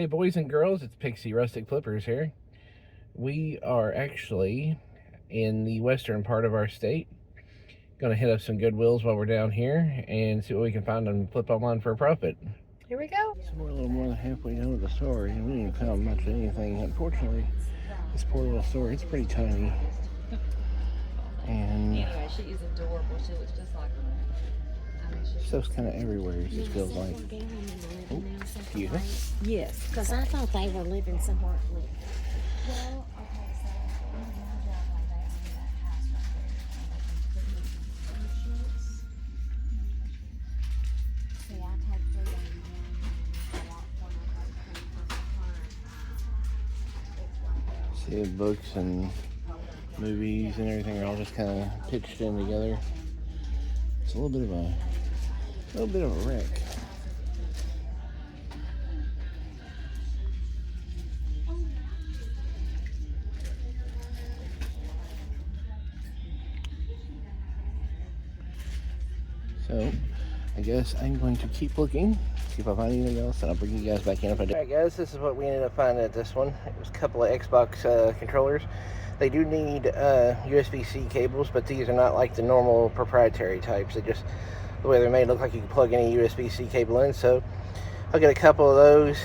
Hey boys and girls, it's Pixie Rustic Flippers here. We are actually in the western part of our state. Gonna hit up some Goodwills while we're down here and see what we can find and flip online for a profit. Here we go. So we're a little more than halfway done with the store and we didn't found much of anything. Unfortunately, this poor little store, it's pretty tiny. And anyway, she is adorable. She looks just like her. Stuff's kind of everywhere, it just feels like. Oh, excuse me? Yes, because I thought they were living somewhere. Well, okay, so we have no driveway. They own that house right there. And they can put insurance. See, I take 381 and walk when I go to See, books and movies and everything are all just kind of pitched in together. It's a little bit of a wreck. So, I guess I'm going to keep looking, see if I find anything else, and I'll bring you guys back in if I do. Alright guys, this is what we ended up finding at this one. It was a couple of Xbox controllers. They do need USB-C cables, but these are not like the normal proprietary types. They just, the way they're made, look like you can plug any USB-C cable in. So I'll get a couple of those.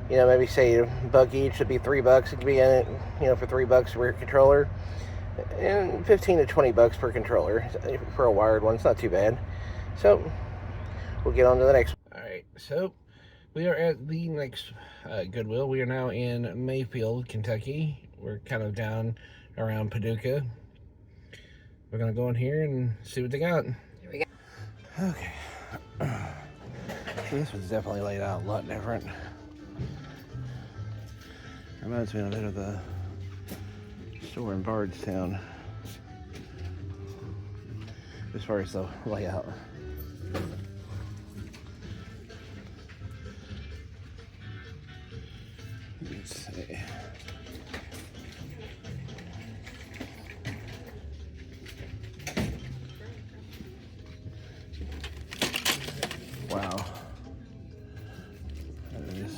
You know, maybe say $1 each. It'd be $3. It could be in it, you know, for $3 for a controller, and 15 to 20 bucks per controller for a wired one. It's not too bad. So we'll get on to the next one. All right, so we are at the next Goodwill. We are now in Mayfield, Kentucky. We're kind of down around Paducah. We're gonna go in here and see what they got. Here we go. Okay. So this one's definitely laid out a lot different. Reminds me a bit of the store in Bardstown as far as the layout. Let's see. Wow. That is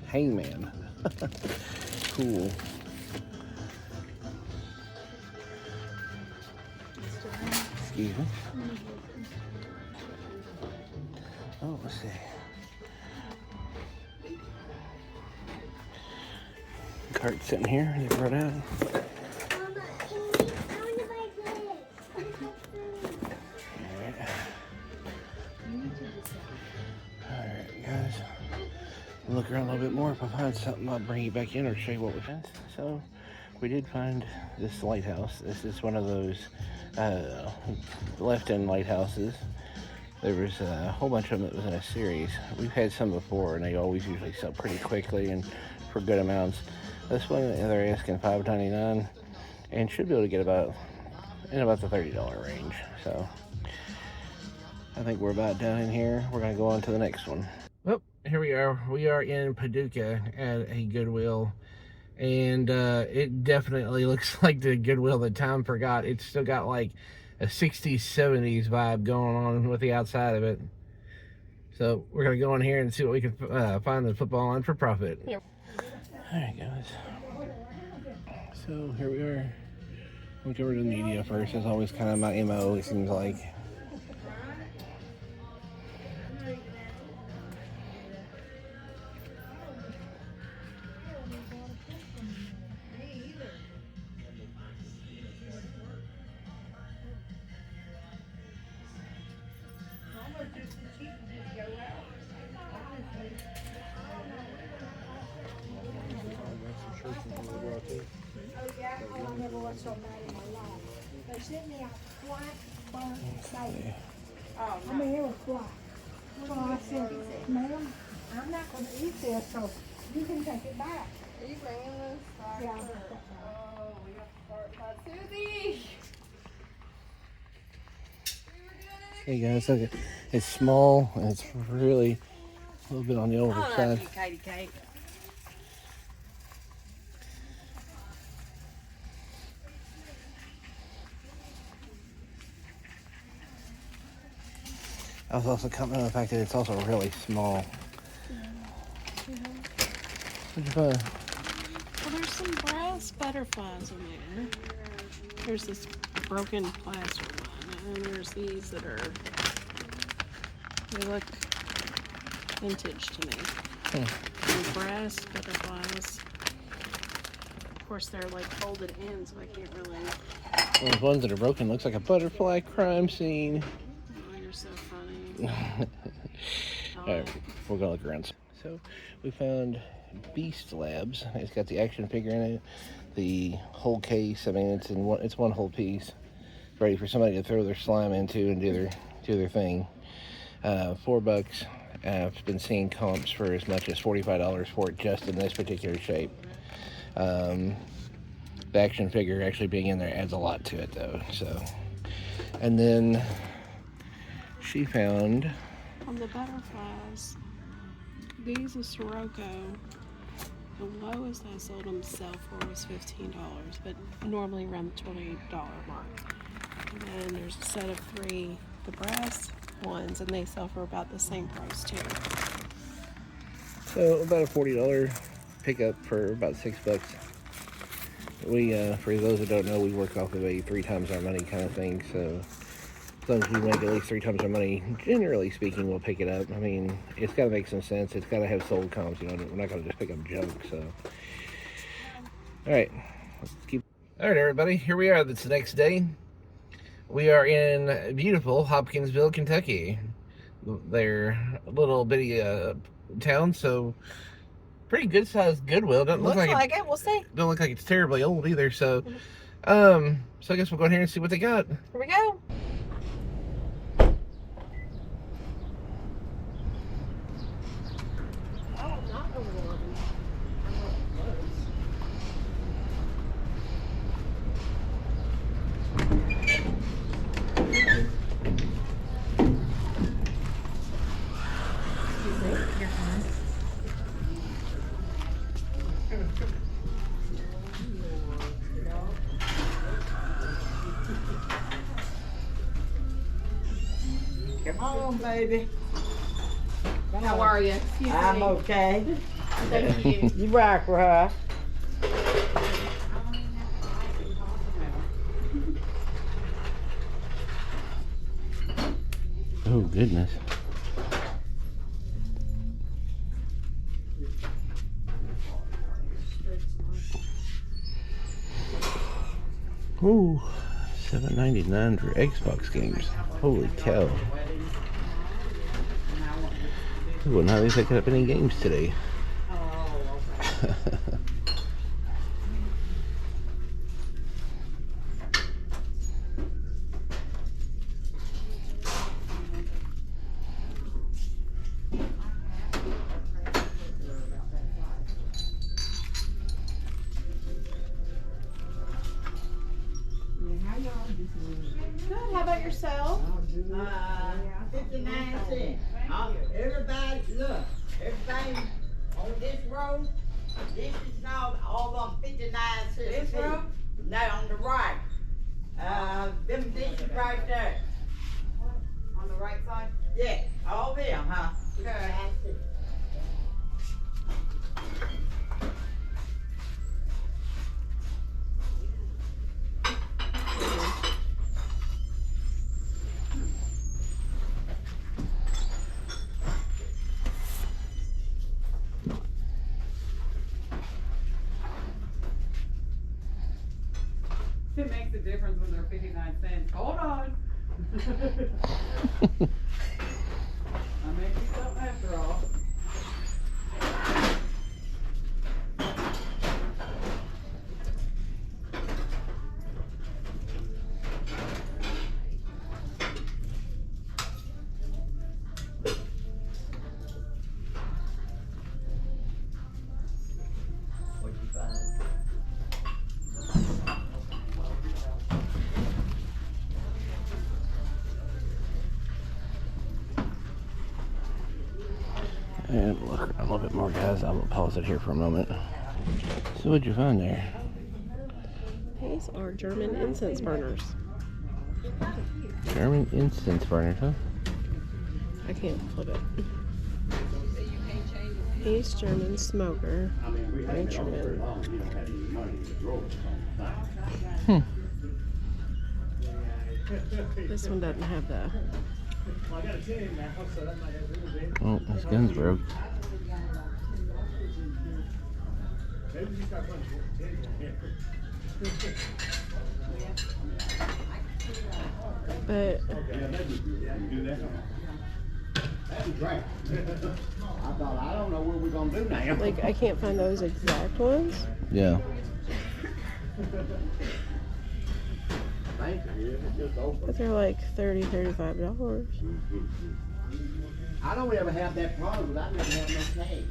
Hangman. Cool. Excuse me. Oh, let's see. Cart sitting here, they brought out. Alright, guys. Look around a little bit more. If I find something, I'll bring you back in or show you what we found. So, we did find this lighthouse. This is one of those left-in lighthouses. There was a whole bunch of them that was in a series. We've had some before, and they always usually sell pretty quickly and for good amounts. This one, they're asking $5.99, and should be able to get about the $30 range. So, I think we're about done in here. We're gonna go on to the next one. Well, here we are. We are in Paducah at a Goodwill, and it definitely looks like the Goodwill that Tom forgot. It's still got like a 60s, 70s vibe going on with the outside of it. So we're gonna go in here and see what we can find the football on for profit. Yep. All right, guys. So here we are. We'll go over to the media first. It's always kind of my MO, it seems like. They sent me a white bun steak. I mean, it was black. So I said, ma'am, I'm not going to eat this, so you can take it back. Are you bringing this? Yeah. Oh, we got to start by Susie. Hey guys, look, it's small and it's really a little bit on the older side. Katie cake. I was also commenting on the fact that it's also really small. Yeah. What'd you find? Well, there's some brass butterflies in there. There's this broken plaster one, and there's these that are, they look vintage to me. And brass butterflies. Of course, they're like folded in, so I can't really. Well, the ones that are broken looks like a butterfly crime scene. Oh, you're so funny. Alright, we're gonna look around. So we found Beast Labs. It's got the action figure in it, the whole case. I mean, it's one whole piece, ready for somebody to throw their slime into and do their thing. $4. I've been seeing comps for as much as $45 for it just in this particular shape. The action figure actually being in there adds a lot to it though. So, and then she found On the butterflies, these are Sirocco. The lowest I sold them sell for was $15, but normally around the $20 mark. And then there's a set of 3, the brass ones, and they sell for about the same price too. so about a $40 pickup for about $6. We, for those that don't know, we work off of a 3 times our money kind of thing. So as long as we make at least 3 times our money, generally speaking, we'll pick it up. I mean, it's got to make some sense. It's got to have sold comps. You know, we're not going to just pick up junk. So, all right, let's keep. All right, everybody, here we are. It's the next day. We are in beautiful Hopkinsville, Kentucky. They're a little bitty town, so pretty good sized Goodwill. Doesn't look like it. We'll see. Don't look like it's terribly old either. So, so I guess we'll go in here and see what they got. Here we go. Come on, baby. How are you? I'm okay. Thank you. You rock for her. Oh, goodness. Ooh, $7.99 for Xbox games. Holy cow. I wouldn't hardly pick up any games today. Good. How about yourself? 59 cents. Everybody, look, everybody on this road, this is all on 59 cents. This road? No, on the right. Them dishes right there. On the right side? Yeah, all them, huh? Okay. It makes a difference when they're 59 cents. Hold on. I may be something after all. What'd you find? And look around a little bit more, guys. I'm gonna pause it here for a moment. So what'd you find there? These are German incense burners. German incense burners, huh? I can't flip it. East German smoker. Rancherman. This one doesn't have the. Oh, his gun's broke. But I thought, I don't know what we're gonna do now. like I can't find those exact ones. Yeah. But they're like $30, $35. I don't ever have that problem, but I never have no cash.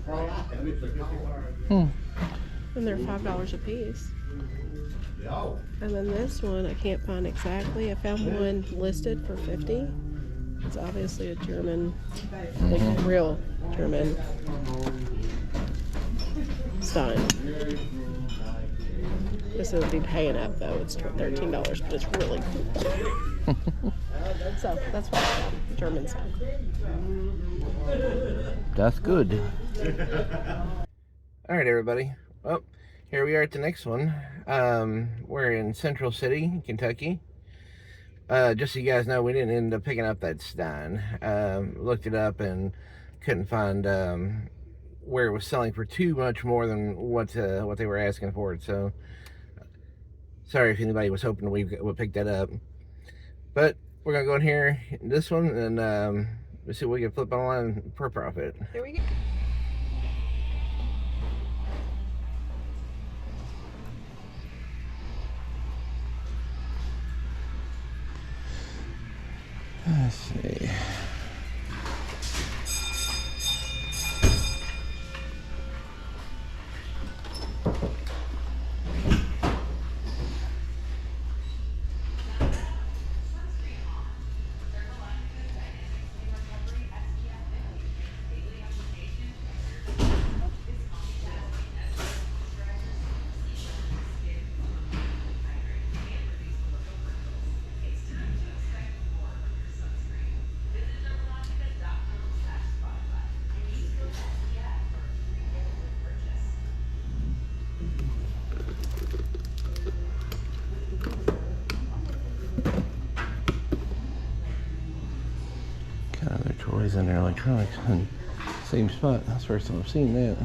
All I have is a card. And they're $5 a piece. Yo. And then this one I can't find exactly. I found one listed for 50. It's obviously a German, like real German Stein. This would be paying up though. It's $13, but it's really cool. So that's what I found. German Stein. That's good. All right, everybody. Well, here we are at the next one. We're in Central City, Kentucky. Just so you guys know, we didn't end up picking up that Stein. Looked it up and couldn't find where it was selling for too much more than what they were asking for it. So sorry if anybody was hoping we would pick that up. But we're gonna go in here, this one, and let's see what we can flip online for profit. Here we go. Let's see. Kind of their toys and their electronics in the same spot. That's the first time I've seen that.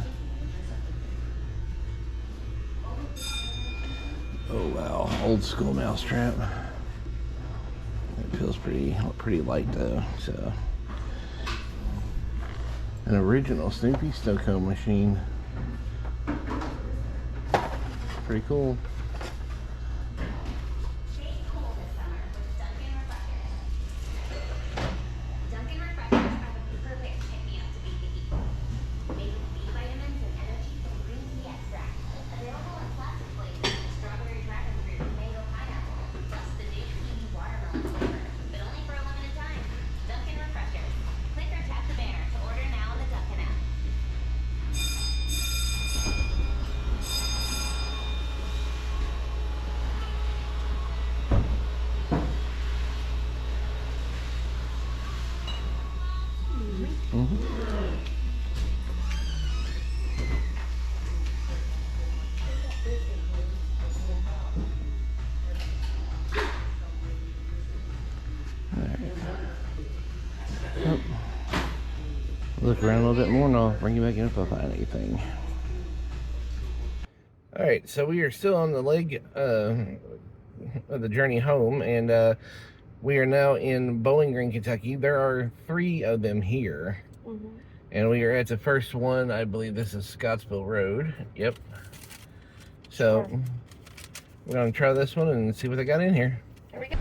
Oh wow, old school mousetrap. It feels pretty light though. So, an original Snoopy Stockholm machine. Pretty cool. Look around a little bit more and I'll bring you back in if I find anything. Alright, so we are still on the leg of the journey home, and we are now in Bowling Green, Kentucky. There are 3 of them here. And we are at the first one. I believe this is Scottsville Road. Yep. So, we're going to try this one and see what they got in here. Here we go.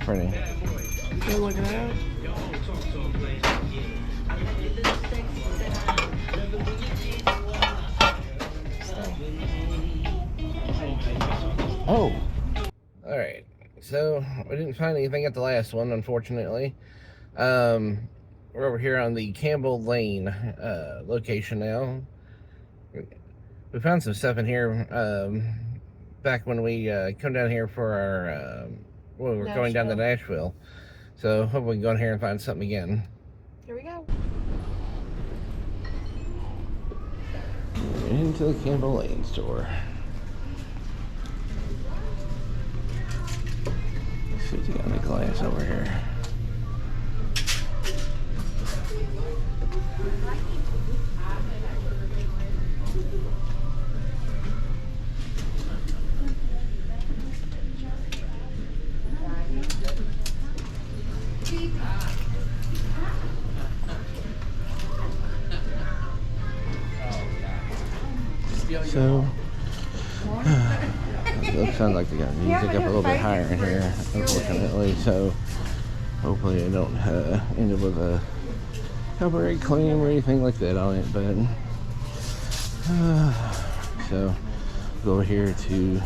Pretty. Go look it out. Oh! Alright. So, we didn't find anything at the last one, unfortunately. We're over here on the Campbell Lane location now. We found some stuff in here back when we come down here for our... well, we're going down to Nashville. So, hopefully we can go in here and find something again. Here we go. Into the Campbell Lane store. Let's see what you got in the glass over here. So, it sounds like they got music up a little bit higher in here, unfortunately. So, hopefully, I don't end up with a copyright claim or anything like that on it. But, so, go over here to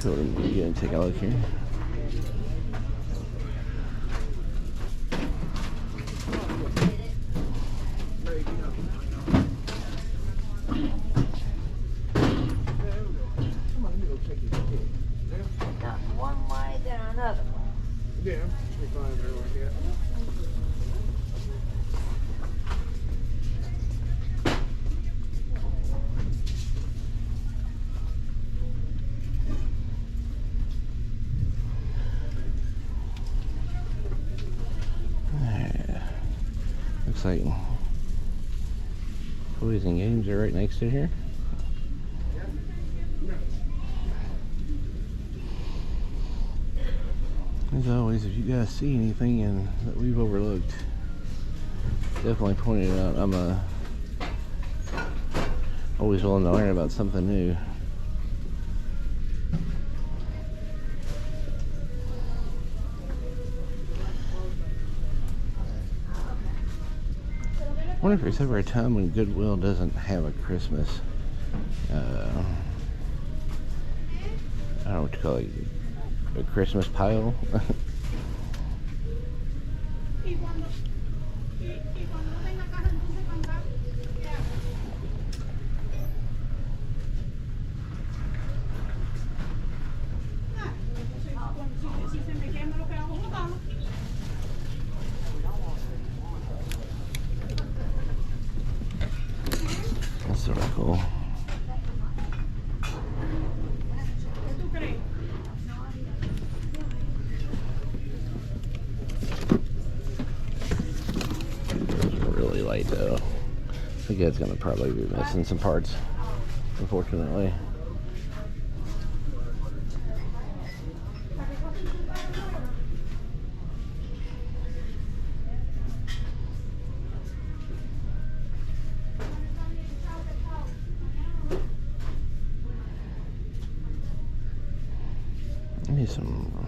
go to media and take a look here. Looks like toys and games are right next to here. As always, if you guys see anything that we've overlooked, definitely point it out. I'm always willing to learn about something new. I wonder if there's ever a time when Goodwill doesn't have a Christmas, I don't know what to call it, a Christmas pile. That's sort of cool. Really light though. I think it's gonna probably be missing some parts, unfortunately. I need some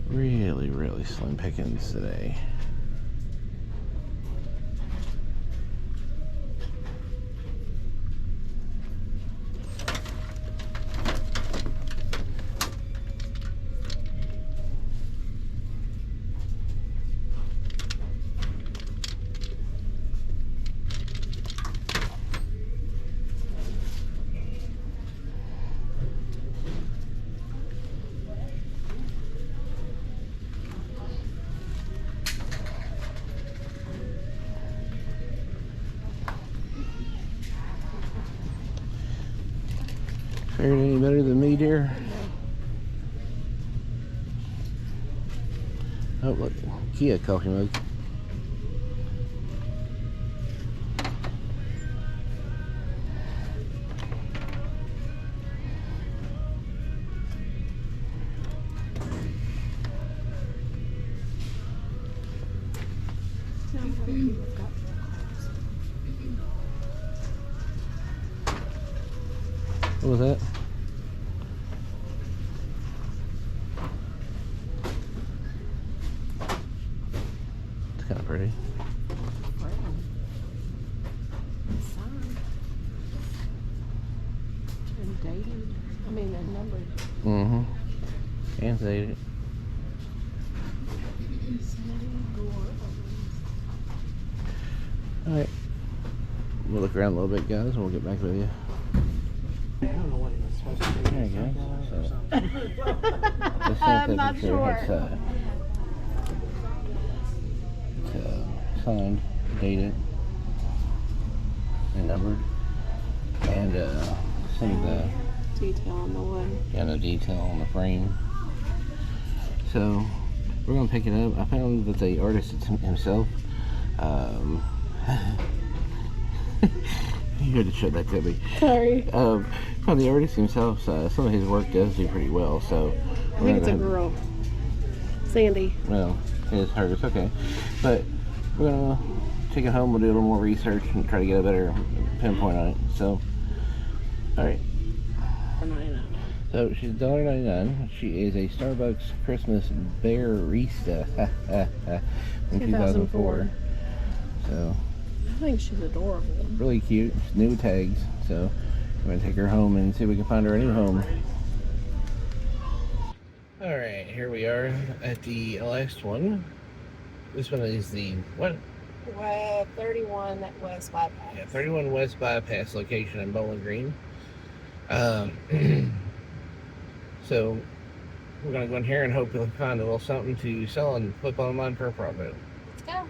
really slim pickings today. Fared any better than me, dear? Oh, look, Kia coffee mug. What was that? It's kind of pretty. Signed. And dated. I mean, and numbered. Mm-hmm. And dated. Alright. We'll look around a little bit, guys, and we'll get back with you. I don't know what it was supposed to be. There you go. Or something. I'm not sure. It's signed, dated, and numbered, and some of the Detail on the wood. kind of detail on the frame. So we're gonna pick it up. I found that the artist himself. You had to show that to me. Sorry. From the artist himself, some of his work does do pretty well. So I think it's a girl. Sandy. Well, it's her. It's okay, but we're gonna take it home. We'll do a little more research and try to get a better pinpoint on it. So, all right. $4.99. So she's $1.99. She is a Starbucks Christmas barista in 2004. So I think she's adorable. really cute. She's new tags. So I'm gonna take her home and see if we can find her a new home. All right, here we are at the last one. This one is the what? 31 West Bypass. Yeah, 31 West Bypass location in Bowling Green. So we're gonna go in here and hope we'll find a little something to sell and flip online for a profit. Let's go.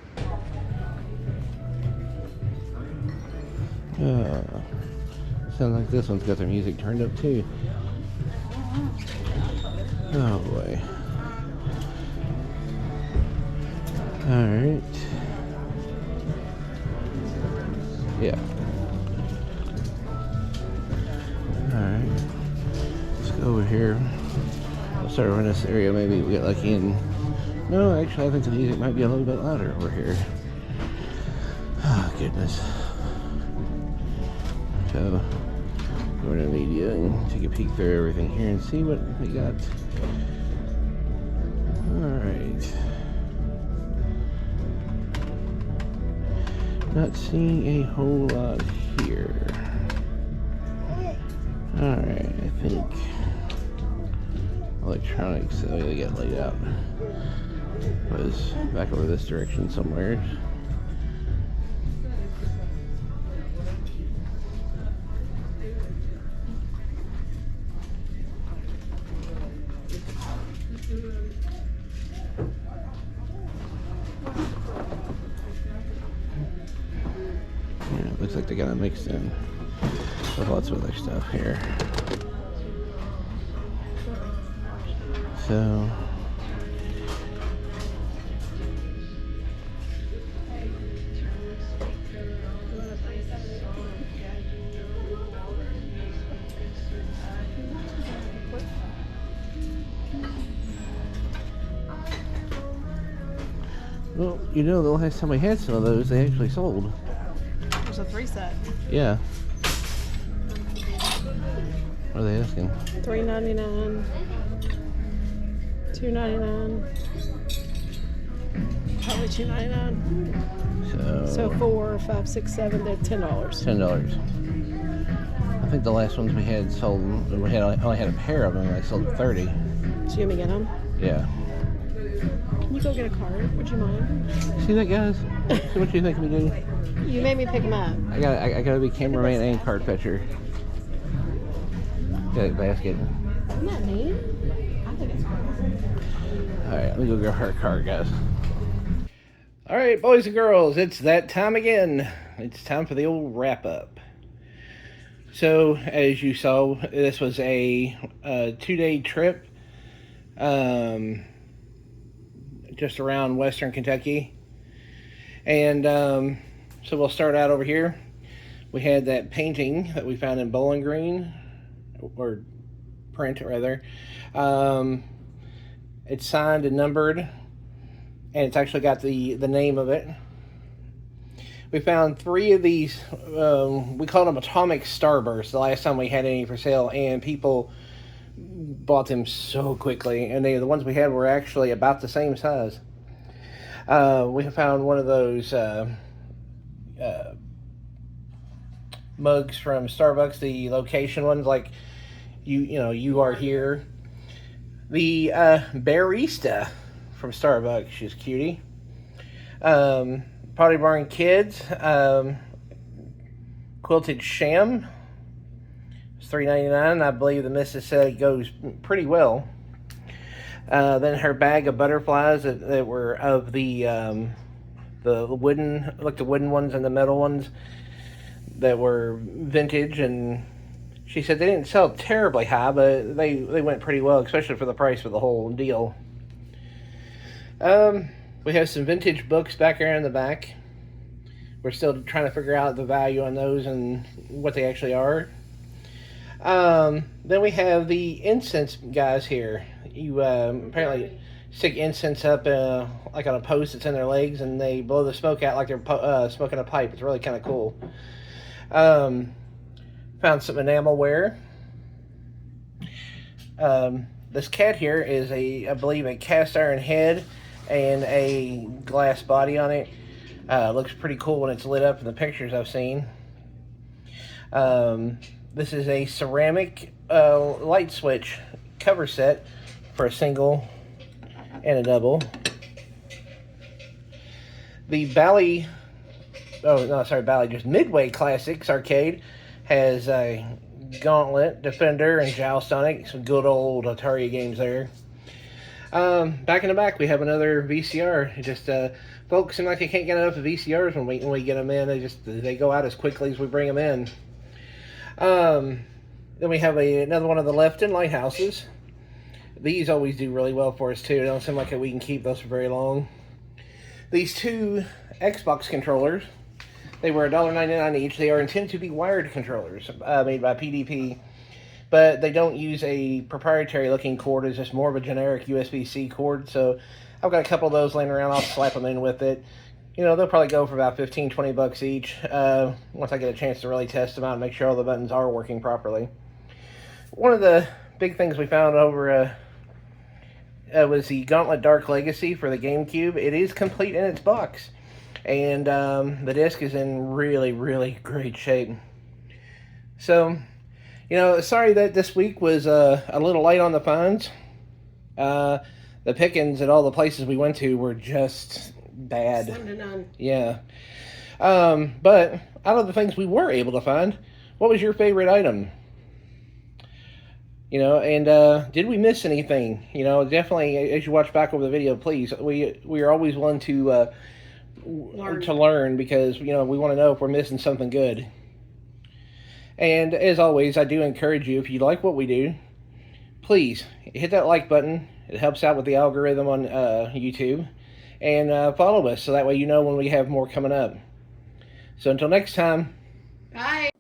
Sounds like this one's got their music turned up too. Oh boy. Alright. Yeah. Alright. Let's go over here. We'll start over in this area. Maybe we get lucky and... No, actually I think the music might be a little bit louder over here. Oh goodness. So, go to media and take a peek through everything here and see what we got. Alright. Not seeing a whole lot here. Alright, I think electronics, the way they get laid out, was back over this direction somewhere. Yeah, it looks like they got it mixed in with lots of other stuff here. So well, you know, the last time we had some of those, they actually sold. There's a 3-set. Yeah. What are they asking? $3.99. $2.99. Probably $2.99. So 4, 5, 6, 7, they're $10. $10. I think the last ones we had sold, we had only had a pair of them, and I sold at 30. So you want me to get them? Yeah. Can you go get a card? Would you mind? See that, guys? See what you think we do? You made me pick them up. I gotta be cameraman and card fetcher. Got a basket. Isn't that neat? I think it's cool. Alright, let me go get her card, guys. Alright, boys and girls, it's that time again. It's time for the old wrap-up. So, as you saw, this was a 2-day trip. Just around western Kentucky. And so we'll start out over here. We had that painting that we found in Bowling Green, or print rather. It's signed and numbered, and it's actually got the name of it. We found 3 of these, we called them Atomic Starbursts the last time we had any for sale, and people bought them so quickly, and the ones we had were actually about the same size. We found one of those mugs from Starbucks, the location ones, like you are here. The barista from Starbucks, she's a cutie. Potty Barn Kids, quilted sham. It's $3.99. I believe the missus said it goes pretty well. Then her bag of butterflies that were of the wooden, like the wooden ones and the metal ones that were vintage, and she said they didn't sell terribly high, but they went pretty well, especially for the price of the whole deal. We have some vintage books back there in the back. We're still trying to figure out the value on those and what they actually are. Then we have the incense guys here. You apparently stick incense up like on a post that's in their legs, and they blow the smoke out like they're smoking a pipe. It's really kind of cool. Found some enamelware. This cat here is I believe a cast iron head and a glass body on it. Looks pretty cool when it's lit up in the pictures I've seen. This is a ceramic light switch cover set for a single and a double. The just Midway Classics arcade has a Gauntlet, Defender, and Joust on it. Some good old Atari games there. Back in the back, we have another VCR. Just folks seem like they can't get enough of VCRs when we get them in. They go out as quickly as we bring them in. Then we have another one of the Lefton lighthouses. These always do really well for us too. It don't seem like we can keep those for very long. These 2 Xbox controllers, they were $1.99 each. They are intended to be wired controllers made by PDP, but they don't use a proprietary looking cord. It's just more of a generic USB-C cord. So I've got a couple of those laying around. I'll slap them in with it. They'll probably go for about $15-20 each once I get a chance to really test them out and make sure all the buttons are working properly. One of the big things we found over was the Gauntlet Dark Legacy for the GameCube. It is complete in its box, and the disc is in really, really great shape. So, sorry that this week was a little light on the finds. The pickings at all the places we went to were just bad. Slim to none. Yeah. But out of the things we were able to find, what was your favorite item? And did we miss anything? Definitely, as you watch back over the video, please, we are always willing to learn, because, we want to know if we're missing something good. And as always, I do encourage you, if you like what we do, please hit that like button. It helps out with the algorithm on YouTube. And follow us, so that way you know when we have more coming up. So until next time. Bye.